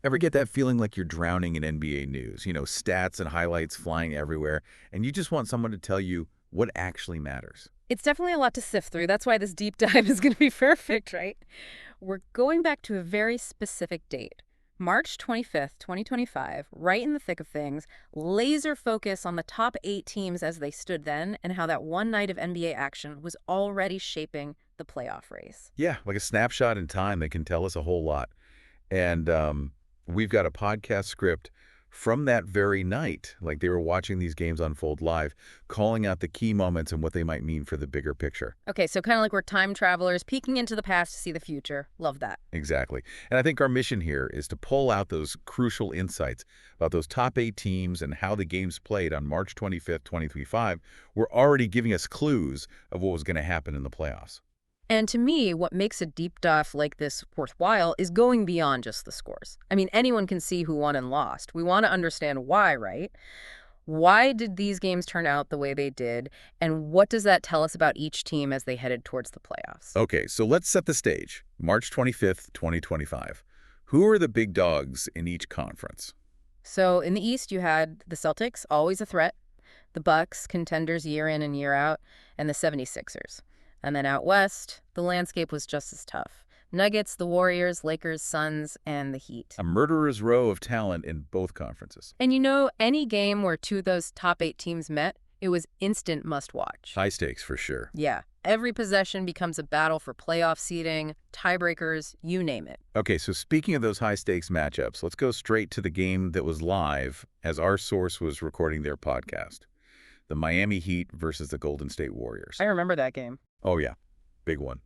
Ever get that feeling like you're drowning in NBA news? Stats and highlights flying everywhere, and you just want someone to tell you what actually matters. It's definitely a lot to sift through. That's why this deep dive is going to be perfect, right? We're going back to a very specific date. March 25th, 2025, right in the thick of things, laser focus on the top 8 teams as they stood then and how that one night of NBA action was already shaping the playoff race. Yeah, like a snapshot in time that can tell us a whole lot. And we've got a podcast script from that very night, like they were watching these games unfold live, calling out the key moments and what they might mean for the bigger picture. Okay, so kind of like we're time travelers peeking into the past to see the future. Love that. Exactly. And I think our mission here is to pull out those crucial insights about those top 8 teams and how the games played on March 25th, 2025 were already giving us clues of what was going to happen in the playoffs. And to me, what makes a deep dive like this worthwhile is going beyond just the scores. I mean, anyone can see who won and lost. We want to understand why, right? Why did these games turn out the way they did? And what does that tell us about each team as they headed towards the playoffs? Okay, so let's set the stage. March 25th, 2025. Who are the big dogs in each conference? So in the East, you had the Celtics, always a threat, the Bucks, contenders year in and year out, and the 76ers. And then out West, the landscape was just as tough. Nuggets, the Warriors, Lakers, Suns, and the Heat. A murderer's row of talent in both conferences. And any game where two of those top 8 teams met, it was instant must-watch. High stakes for sure. Yeah, every possession becomes a battle for playoff seeding, tiebreakers, you name it. Okay, so speaking of those high-stakes matchups, let's go straight to the game that was live as our source was recording their podcast. The Miami Heat versus the Golden State Warriors. I remember that game. Oh, yeah. Big one.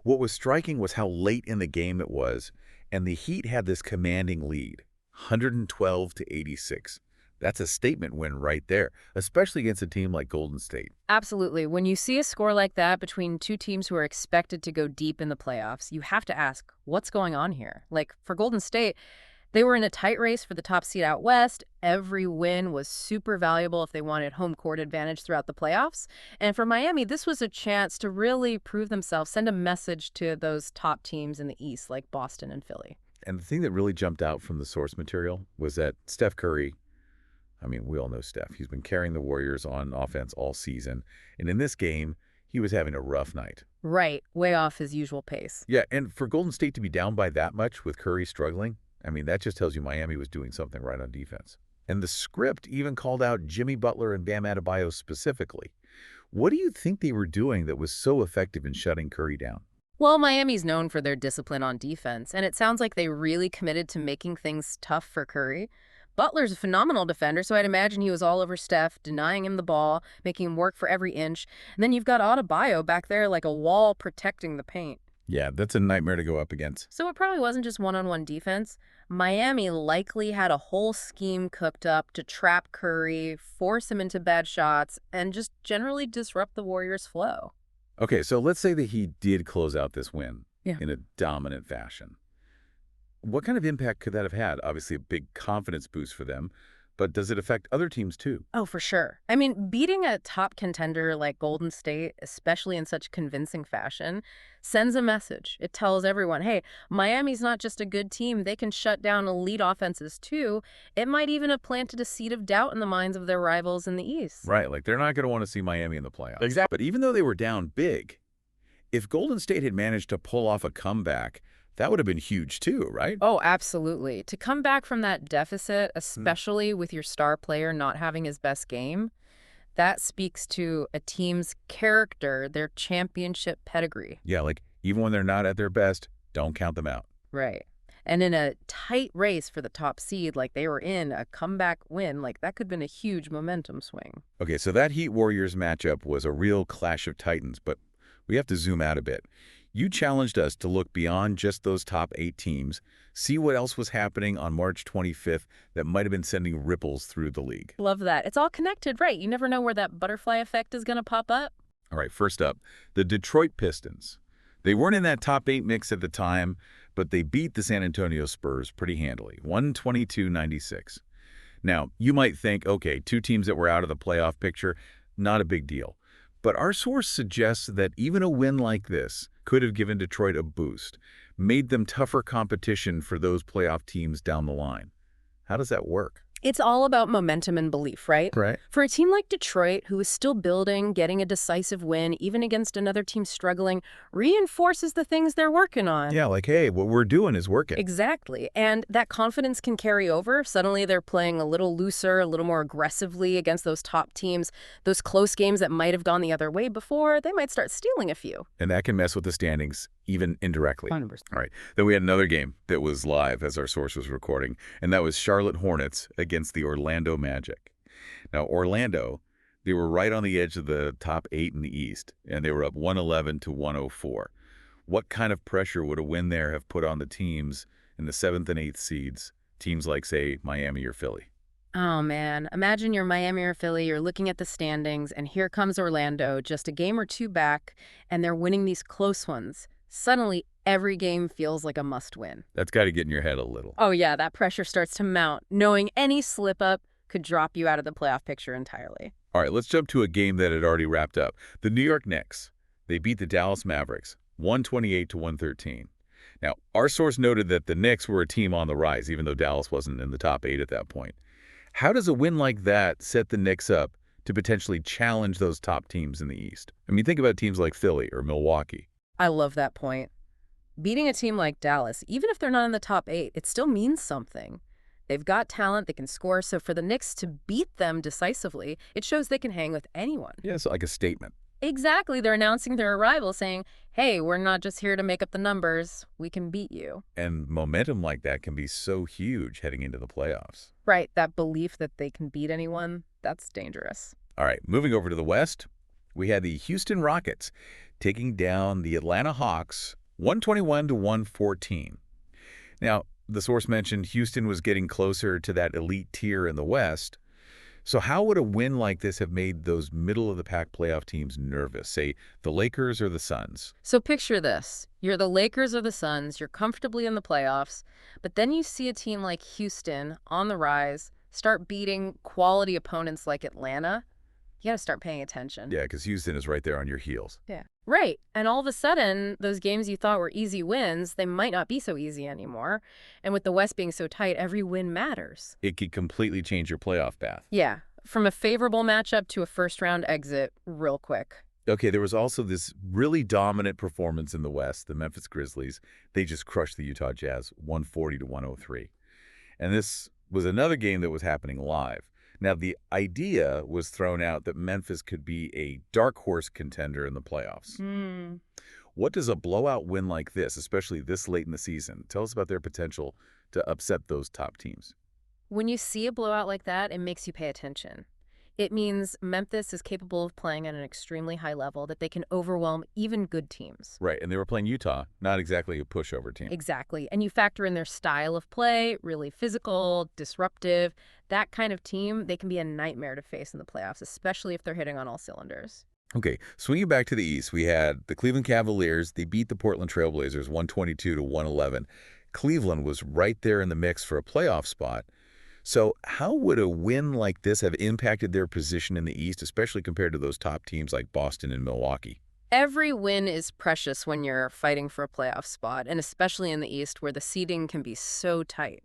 What was striking was how late in the game it was, and the Heat had this commanding lead, 112-86. That's a statement win right there, especially against a team like Golden State. Absolutely. When you see a score like that between two teams who are expected to go deep in the playoffs, you have to ask, what's going on here? Like, for Golden State, they were in a tight race for the top seed out West. Every win was super valuable if they wanted home court advantage throughout the playoffs. And for Miami, this was a chance to really prove themselves, send a message to those top teams in the East like Boston and Philly. And the thing that really jumped out from the source material was that Steph Curry, I mean, we all know Steph. He's been carrying the Warriors on offense all season. And in this game, he was having a rough night. Right, way off his usual pace. Yeah, and for Golden State to be down by that much with Curry struggling, I mean, that just tells you Miami was doing something right on defense. And the script even called out Jimmy Butler and Bam Adebayo specifically. What do you think they were doing that was so effective in shutting Curry down? Well, Miami's known for their discipline on defense, and it sounds like they really committed to making things tough for Curry. Butler's a phenomenal defender, so I'd imagine he was all over Steph, denying him the ball, making him work for every inch. And then you've got Adebayo back there like a wall protecting the paint. Yeah, that's a nightmare to go up against. So it probably wasn't just one-on-one defense. Miami likely had a whole scheme cooked up to trap Curry, force him into bad shots, and just generally disrupt the Warriors' flow. Okay, so let's say that he did close out this win Yeah. in a dominant fashion. What kind of impact could that have had? Obviously, a big confidence boost for them, but does it affect other teams too? Oh, for sure. I mean, beating a top contender like Golden State, especially in such convincing fashion, sends a message. It tells everyone, hey, Miami's not just a good team. They can shut down elite offenses too. It might even have planted a seed of doubt in the minds of their rivals in the East. Right, like they're not going to want to see Miami in the playoffs. Exactly. But even though they were down big, if Golden State had managed to pull off a comeback, that would have been huge too, right? Oh, absolutely. To come back from that deficit, especially with your star player not having his best game, that speaks to a team's character, their championship pedigree. Yeah, like even when they're not at their best, don't count them out. Right. And in a tight race for the top seed, like they were in, a comeback win, like that could have been a huge momentum swing. Okay, so that Heat-Warriors matchup was a real clash of titans, but we have to zoom out a bit. You challenged us to look beyond just those top 8 teams, see what else was happening on March 25th that might have been sending ripples through the league. Love that. It's all connected, right? You never know where that butterfly effect is going to pop up. All right, first up, the Detroit Pistons. They weren't in that top 8 mix at the time, but they beat the San Antonio Spurs pretty handily, 122-96. Now, you might think, okay, 2 teams that were out of the playoff picture, not a big deal. But our source suggests that even a win like this could have given Detroit a boost. made them tougher competition for those playoff teams down the line. How does that work? It's all about momentum and belief, right? Right. For a team like Detroit, who is still building, getting a decisive win, even against another team struggling, reinforces the things they're working on. Yeah, like, hey, what we're doing is working. Exactly. And that confidence can carry over. Suddenly they're playing a little looser, a little more aggressively against those top teams. Those close games that might have gone the other way before, they might start stealing a few. And that can mess with the standings, even indirectly. 100%. All right. Then we had another game that was live as our source was recording, and that was Charlotte Hornets against the Orlando Magic. Now, Orlando, they were right on the edge of the top 8 in the East, and they were up 111 to 104. What kind of pressure would a win there have put on the teams in the 7th and 8th seeds, teams like, say, Miami or Philly? Oh, man. Imagine you're Miami or Philly, you're looking at the standings, and here comes Orlando, just a game or two back, and they're winning these close ones. Suddenly, every game feels like a must-win. That's got to get in your head a little. Oh, yeah, that pressure starts to mount, knowing any slip-up could drop you out of the playoff picture entirely. All right, let's jump to a game that had already wrapped up. The New York Knicks, they beat the Dallas Mavericks, 128 to 113. Now, our source noted that the Knicks were a team on the rise, even though Dallas wasn't in the top 8 at that point. How does a win like that set the Knicks up to potentially challenge those top teams in the East? I mean, think about teams like Philly or Milwaukee. I love that point. Beating a team like Dallas, even if they're not in the top 8, it still means something. They've got talent, they can score, so for the Knicks to beat them decisively, it shows they can hang with anyone. Yeah, so like a statement. Exactly, they're announcing their arrival, saying, hey, we're not just here to make up the numbers, we can beat you. And momentum like that can be so huge heading into the playoffs. Right, that belief that they can beat anyone, that's dangerous. All right, moving over to the West, we had the Houston Rockets taking down the Atlanta Hawks 121 to 114. Now, the source mentioned Houston was getting closer to that elite tier in the West. So how would a win like this have made those middle-of-the-pack playoff teams nervous, say the Lakers or the Suns? So picture this. You're the Lakers or the Suns, you're comfortably in the playoffs, but then you see a team like Houston on the rise start beating quality opponents like Atlanta. You got to start paying attention. Yeah, because Houston is right there on your heels. Yeah. Right. And all of a sudden, those games you thought were easy wins, they might not be so easy anymore. And with the West being so tight, every win matters. It could completely change your playoff path. Yeah. From a favorable matchup to a first-round exit real quick. Okay, there was also this really dominant performance in the West, the Memphis Grizzlies. They just crushed the Utah Jazz 140 to 103. And this was another game that was happening live. Now, the idea was thrown out that Memphis could be a dark horse contender in the playoffs. What does a blowout win like this, especially this late in the season, tell us about their potential to upset those top teams? When you see a blowout like that, it makes you pay attention. It means Memphis is capable of playing at an extremely high level, that they can overwhelm even good teams. Right, and they were playing Utah, not exactly a pushover team. Exactly. And you factor in their style of play, really physical, disruptive. That kind of team, they can be a nightmare to face in the playoffs, especially if they're hitting on all cylinders. Okay, swinging back to the East, we had the Cleveland Cavaliers. They beat the Portland Trailblazers 122 to 111. Cleveland was right there in the mix for a playoff spot. So how would a win like this have impacted their position in the East, especially compared to those top teams like Boston and Milwaukee? Every win is precious when you're fighting for a playoff spot, and especially in the East where the seeding can be so tight.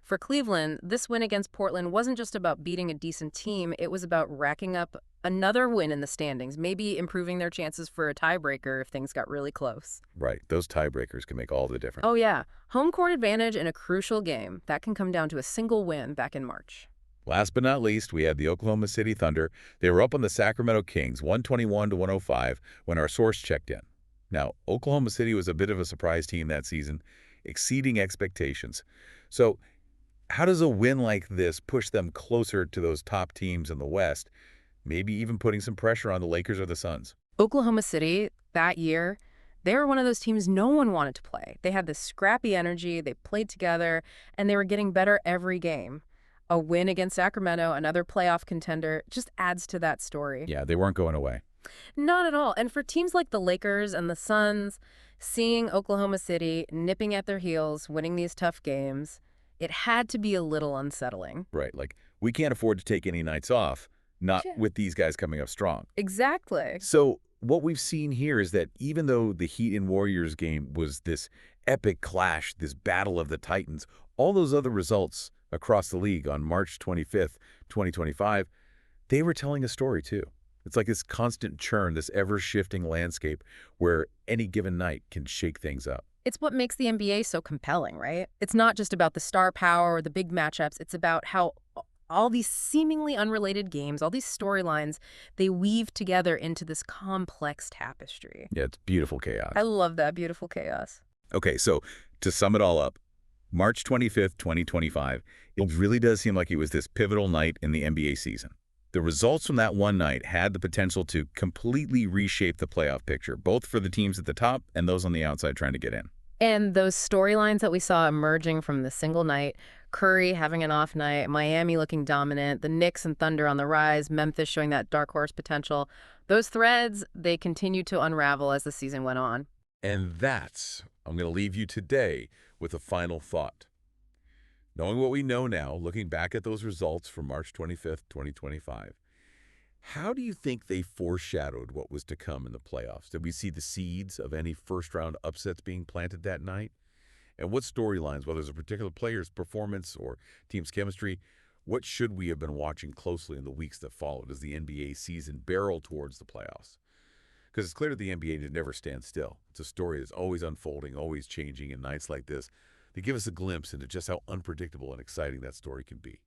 For Cleveland, this win against Portland wasn't just about beating a decent team, it was about racking up another win in the standings, maybe improving their chances for a tiebreaker if things got really close. Right, those tiebreakers can make all the difference. Oh yeah, home court advantage in a crucial game. That can come down to a single win back in March. Last but not least, we had the Oklahoma City Thunder. They were up on the Sacramento Kings, 121 to 105, when our source checked in. Now, Oklahoma City was a bit of a surprise team that season, exceeding expectations. So how does a win like this push them closer to those top teams in the West, maybe even putting some pressure on the Lakers or the Suns? Oklahoma City, that year, they were one of those teams no one wanted to play. They had this scrappy energy, they played together, and they were getting better every game. A win against Sacramento, another playoff contender, just adds to that story. Yeah, they weren't going away. Not at all. And for teams like the Lakers and the Suns, seeing Oklahoma City nipping at their heels, winning these tough games, it had to be a little unsettling. Right, like, we can't afford to take any nights off, not with these guys coming up strong. Exactly. So what we've seen here is that even though the Heat and Warriors game was this epic clash, this battle of the Titans, all those other results across the league on March 25th, 2025, they were telling a story too. It's like this constant churn, this ever-shifting landscape where any given night can shake things up. It's what makes the NBA so compelling, right? It's not just about the star power or the big matchups. It's about how all these seemingly unrelated games, all these storylines, they weave together into this complex tapestry. Yeah, it's beautiful chaos. I love that beautiful chaos. Okay, so to sum it all up, March 25th, 2025, it really does seem like it was this pivotal night in the NBA season. The results from that one night had the potential to completely reshape the playoff picture, both for the teams at the top and those on the outside trying to get in. And those storylines that we saw emerging from the single night, Curry having an off night, Miami looking dominant, the Knicks and Thunder on the rise, Memphis showing that dark horse potential, those threads, they continued to unravel as the season went on. And I'm going to leave you today with a final thought. Knowing what we know now, looking back at those results from March 25th, 2025, how do you think they foreshadowed what was to come in the playoffs? Did we see the seeds of any first-round upsets being planted that night? And what storylines, whether it's a particular player's performance or team's chemistry, what should we have been watching closely in the weeks that followed as the NBA season barreled towards the playoffs? Because it's clear that the NBA never stands still. It's a story that's always unfolding, always changing, and nights like this, they give us a glimpse into just how unpredictable and exciting that story can be.